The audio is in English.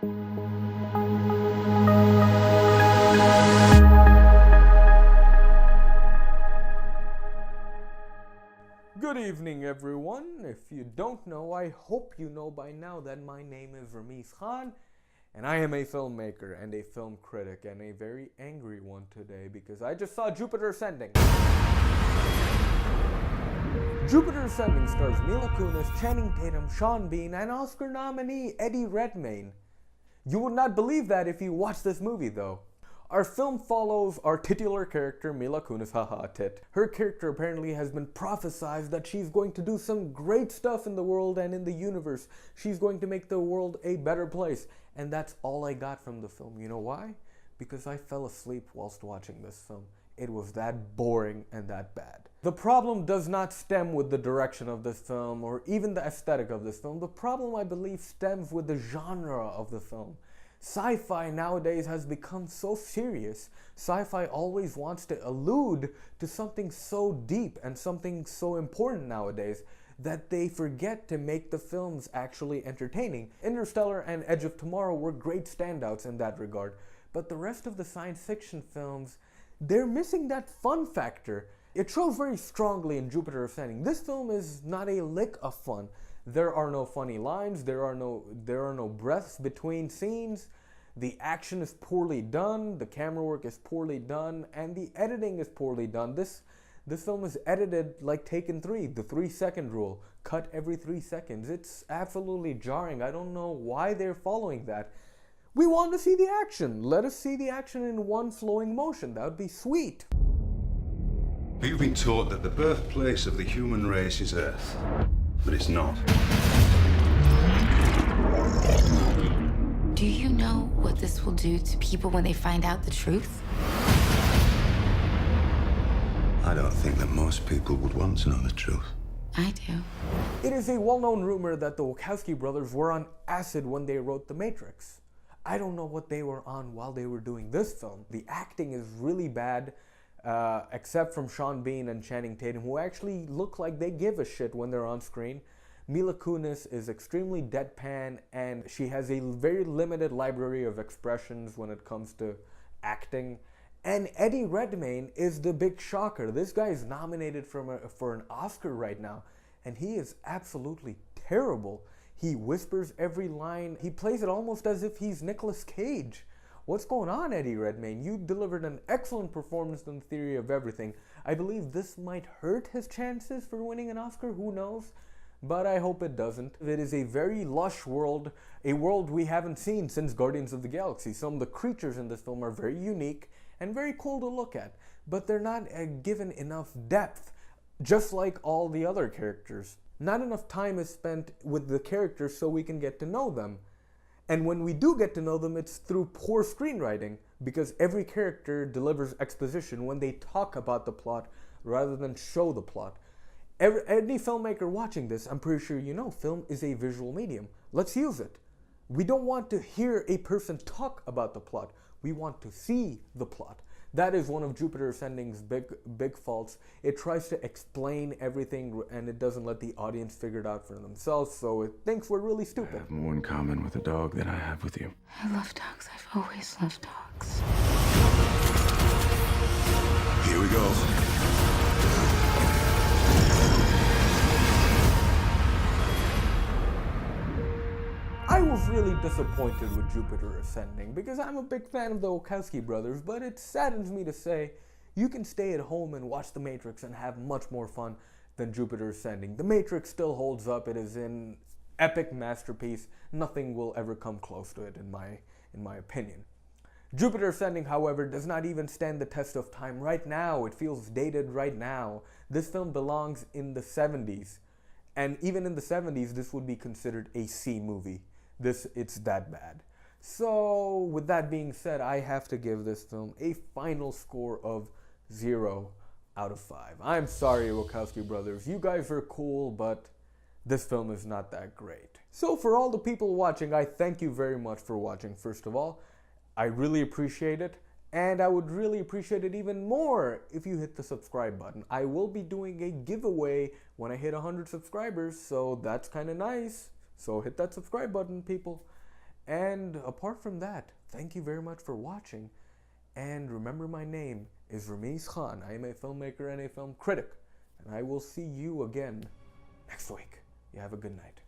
Good evening, everyone. If you don't know, I hope you know by now that my name is Ramiz Khan, and I am a filmmaker and a film critic, and a very angry one today because I just saw Jupiter Ascending. Jupiter Ascending stars Mila Kunis, Channing Tatum, Sean Bean, and Oscar nominee Eddie Redmayne. You would not believe that if you watched this movie, though. Our film follows our titular character, Mila Kunis, haha, tit. Her character apparently has been prophesized that she's going to do some great stuff in the world and in the universe. She's going to make the world a better place. And that's all I got from the film. You know why? Because I fell asleep whilst watching this film. It was that boring and that bad. The problem does not stem with the direction of this film or even the aesthetic of this film. The problem, I believe, stems with the genre of the film. Sci-fi nowadays has become so serious. Sci-fi always wants to allude to something so deep and something so important nowadays that they forget to make the films actually entertaining. Interstellar and Edge of Tomorrow were great standouts in that regard, but the rest of the science fiction films, they're missing that fun factor. It shows very strongly in Jupiter Ascending. This film is not a lick of fun. There are no funny lines, there are no breaths between scenes. The action is poorly done, the camera work is poorly done, and the editing is poorly done. This film is edited like Taken 3, the 3-second rule. Cut every 3 seconds. It's absolutely jarring. I don't know why they're following that. We want to see the action. Let us see the action in one flowing motion. That would be sweet. You've been taught that the birthplace of the human race is Earth. But it's not. Do you know what this will do to people when they find out the truth? I don't think that most people would want to know the truth. I do. It is a well-known rumor that the Wachowski brothers were on acid when they wrote The Matrix. I don't know what they were on while they were doing this film. The acting is really bad. Except from Sean Bean and Channing Tatum, who actually look like they give a shit when they're on screen. Mila Kunis is extremely deadpan, and she has a very limited library of expressions when it comes to acting. And Eddie Redmayne is the big shocker. This guy is nominated for an Oscar right now, and he is absolutely terrible. He whispers every line. He plays it almost as if he's Nicolas Cage. What's going on, Eddie Redmayne? You delivered an excellent performance in Theory of Everything. I believe this might hurt his chances for winning an Oscar, who knows? But I hope it doesn't. It is a very lush world, a world we haven't seen since Guardians of the Galaxy. Some of the creatures in this film are very unique and very cool to look at, but they're not given enough depth, just like all the other characters. Not enough time is spent with the characters so we can get to know them. And when we do get to know them, it's through poor screenwriting, because every character delivers exposition when they talk about the plot rather than show the plot. Any filmmaker watching this, I'm pretty sure you know, film is a visual medium. Let's use it. We don't want to hear a person talk about the plot. We want to see the plot. That is one of Jupiter Ascending's big faults. It tries to explain everything and it doesn't let the audience figure it out for themselves, so it thinks we're really stupid. I have more in common with a dog than I have with you. I love dogs. I've always loved dogs. Here we go. I was really disappointed with Jupiter Ascending because I'm a big fan of the Wachowski brothers, but it saddens me to say you can stay at home and watch The Matrix and have much more fun than Jupiter Ascending. The Matrix still holds up. It is an epic masterpiece. Nothing will ever come close to it in my opinion. Jupiter Ascending, however, does not even stand the test of time right now. It feels dated right now. This film belongs in the 70s. And even in the 70s, this would be considered a C movie. It's that bad. So, with that being said, I have to give this film a final score of 0 out of 5. I'm sorry, Wachowski brothers. You guys are cool, but this film is not that great. So, for all the people watching, I thank you very much for watching, first of all. I really appreciate it. And I would really appreciate it even more if you hit the subscribe button. I will be doing a giveaway when I hit 100 subscribers, so that's kind of nice. So hit that subscribe button, people. And apart from that, thank you very much for watching. And remember, my name is Ramiz Khan. I am a filmmaker and a film critic. And I will see you again next week. You have a good night.